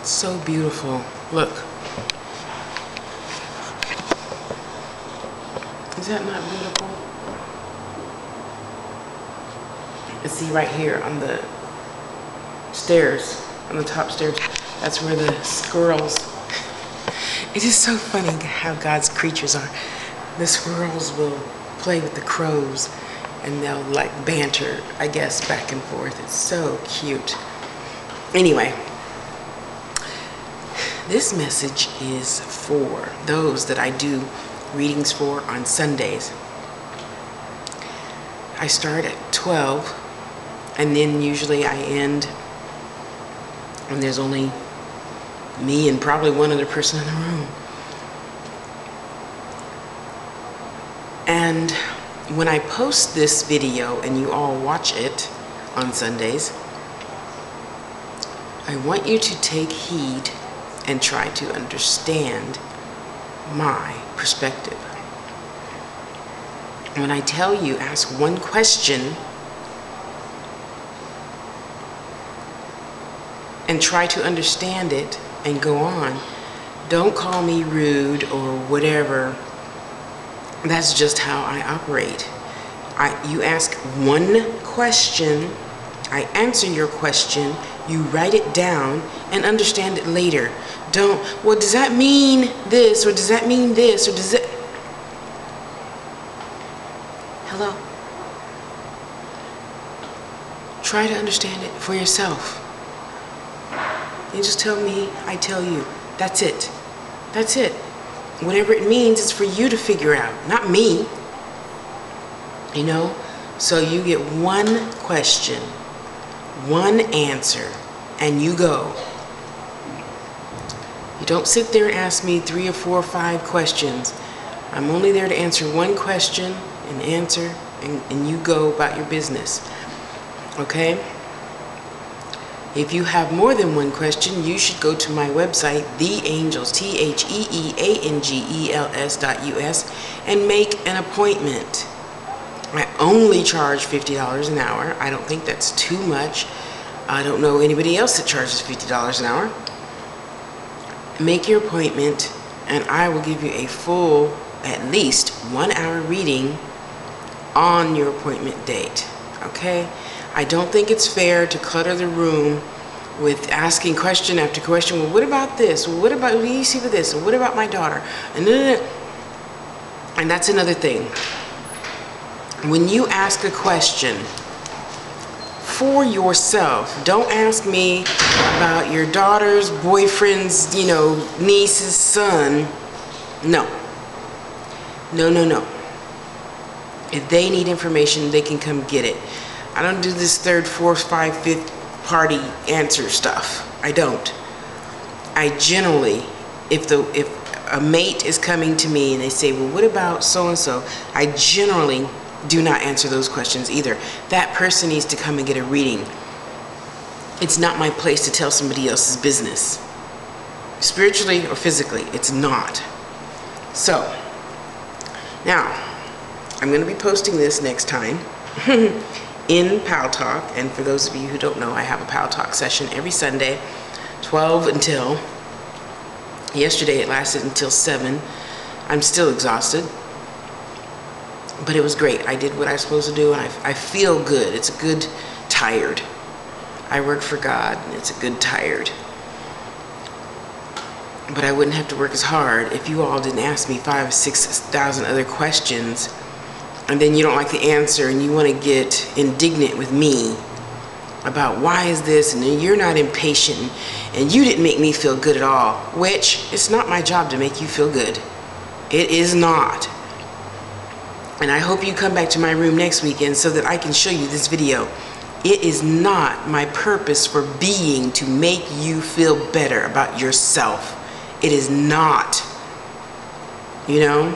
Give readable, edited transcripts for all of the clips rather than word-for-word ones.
It's so beautiful. Look. Is that not beautiful? And see right here on the stairs, on the top stairs, that's where the squirrels. It is so funny how God's creatures are. The squirrels will play with the crows and they'll like banter, I guess, back and forth. It's so cute. Anyway, this message is for those that I do readings for on Sundays. I start at 12 and then usually I end and there's only me and probably one other person in the room. And when I post this video and you all watch it on Sundays, I want you to take heed and try to understand my perspective. When I tell you, ask one question and try to understand it and go on. Don't call me rude or whatever. That's just how I operate. You ask one question, I answer your question, you write it down and understand it later. Don't, well, does that mean this, or does that mean this, or does it? Hello? Try to understand it for yourself. You just tell me, I tell you. That's it. That's it. Whatever it means is for you to figure out, not me. You know? So you get one question, one answer, and you go. You don't sit there and ask me 3 or 4 or 5 questions. I'm only there to answer one question and answer, and you go about your business. Okay? If you have more than one question, you should go to my website, theangels, TheAngels.us, and make an appointment. I only charge $50 an hour. I don't think that's too much. I don't know anybody else that charges $50 an hour. Make your appointment, and I will give you a full, at least 1 hour reading on your appointment date. Okay? I don't think it's fair to clutter the room with asking question after question. Well, what about this? Well, what about, what do you see with this? Well, what about my daughter? And that's another thing. When you ask a question for yourself, don't ask me about your daughter's boyfriend's, niece's son. No. No, no, no. If they need information, they can come get it. I don't do this 3rd, 4th, 5th, 5th party answer stuff. I don't. I generally, if a mate is coming to me and they say, well, what about so-and-so? I generally do not answer those questions either. That person needs to come and get a reading. It's not my place to tell somebody else's business. Spiritually or physically, it's not. So, now, I'm going to be posting this next time. In paltalk, and for those of you who don't know, I have a paltalk session every Sunday, 12 until, yesterday it lasted until 7. I'm still exhausted, but it was great. I did what I was supposed to do, and I feel good. It's a good tired. I work for God, and it's a good tired. But I wouldn't have to work as hard if you all didn't ask me 5,000 or 6,000 other questions, and then you don't like the answer and you want to get indignant with me about why is this, and then you're not impatient and you didn't make me feel good at all, which it's not my job to make you feel good. It is not. And I hope you come back to my room next weekend so that I can show you this video. It is not my purpose for being to make you feel better about yourself. It is not. You know?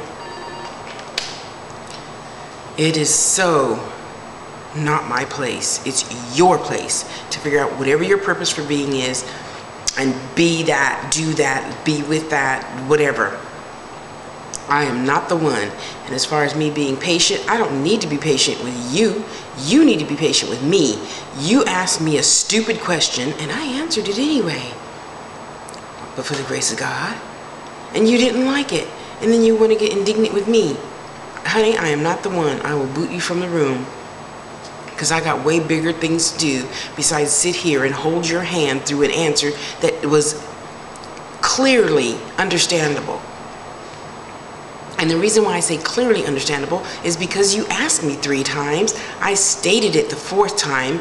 It is so not my place. It's your place to figure out whatever your purpose for being is and be that, do that, be with that, whatever. I am not the one. And as far as me being patient, I don't need to be patient with you. You need to be patient with me. You asked me a stupid question and I answered it anyway. but for the grace of God. And you didn't like it. And then you want to get indignant with me. Honey, I am not the one. I will boot you from the room. Because I got way bigger things to do besides sit here and hold your hand through an answer that was clearly understandable. And the reason why I say clearly understandable is because you asked me 3 times. I stated it the 4th time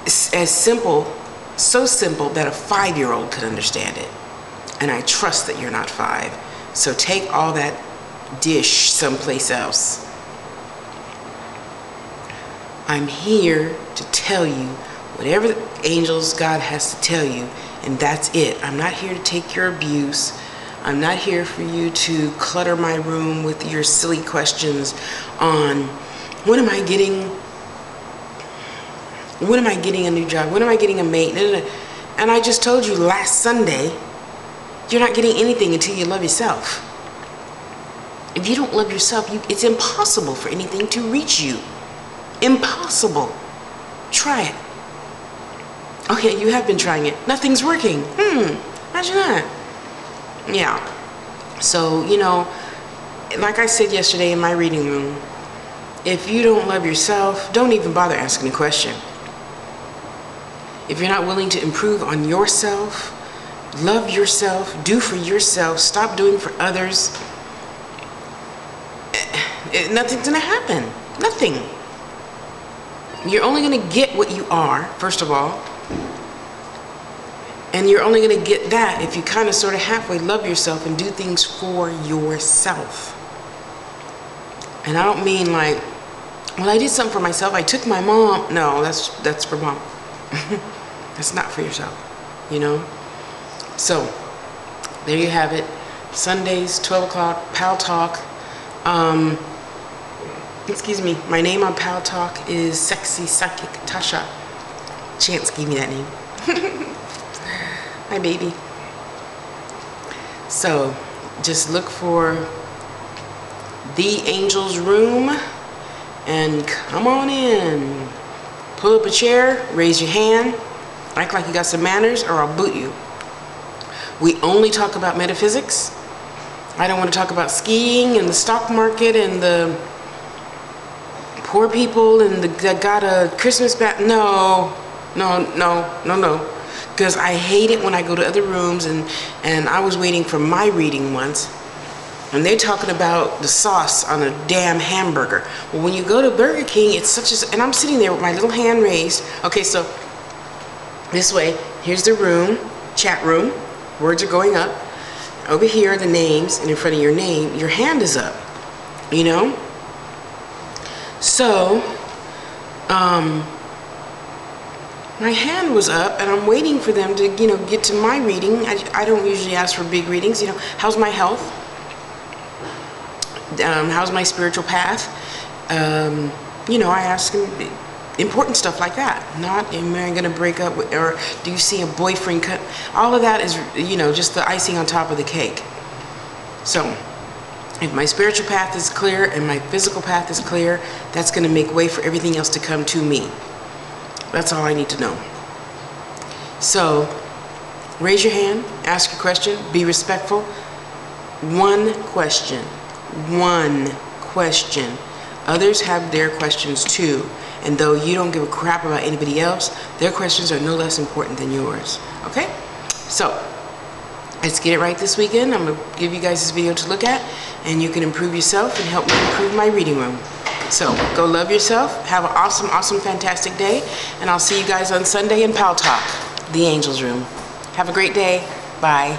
as simple, so simple that a 5-year-old could understand it. And I trust that you're not 5. So take all that dish someplace else. I'm here to tell you whatever angels God has to tell you, and that's it. I'm not here to take your abuse. I'm not here for you to clutter my room with your silly questions on when am I getting a new job? When am I getting a mate? And I just told you last Sunday, you're not getting anything until you love yourself. If you don't love yourself, it's impossible for anything to reach you. Impossible. Try it. Okay, you have been trying it. Nothing's working. Imagine that. Yeah. So, you know, like I said yesterday in my reading room, if you don't love yourself, don't even bother asking a question. If you're not willing to improve on yourself, love yourself, do for yourself, stop doing for others, nothing's gonna happen. Nothing. You're only gonna get what you are, first of all. And you're only gonna get that if you kind of sort of halfway love yourself and do things for yourself. And I don't mean like, well, I did something for myself. I took my mom. No, that's for mom. That's not for yourself, you know? So, there you have it. Sundays, 12 o'clock, Pal Talk. Excuse me, my name on Pal Talk is Sexy Psychic Tasha. Chance gave me that name. Hi, baby. So, just look for The Angel's Room and come on in. Pull up a chair, raise your hand, act like you got some manners, or I'll boot you. We only talk about metaphysics. I don't want to talk about skiing and the stock market and the poor people and that got a Christmas back. No. Because I hate it when I go to other rooms and I was waiting for my reading once and they're talking about the sauce on a damn hamburger. Well, when you go to Burger King, it's such a, and I'm sitting there with my little hand raised. Okay, so this way, here's the room, chat room. Words are going up. Over here are the names, and in front of your name, your hand is up, you know? So, my hand was up, and I'm waiting for them to, you know, get to my reading. I don't usually ask for big readings, you know. How's my health? How's my spiritual path? You know, I ask them important stuff like that. Not, am I going to break up with, or do you see a boyfriend cut? All of that is, you know, just the icing on top of the cake. So, if my spiritual path is clear and my physical path is clear, that's going to make way for everything else to come to me. That's all I need to know. So, raise your hand, ask your question, be respectful. One question. One question. Others have their questions too. And though you don't give a crap about anybody else, their questions are no less important than yours. Okay? So, let's get it right this weekend. I'm going to give you guys this video to look at, and you can improve yourself and help me improve my reading room. So, go love yourself. Have an awesome, awesome, fantastic day. And I'll see you guys on Sunday in Pal Talk, The Angel's Room. Have a great day. Bye.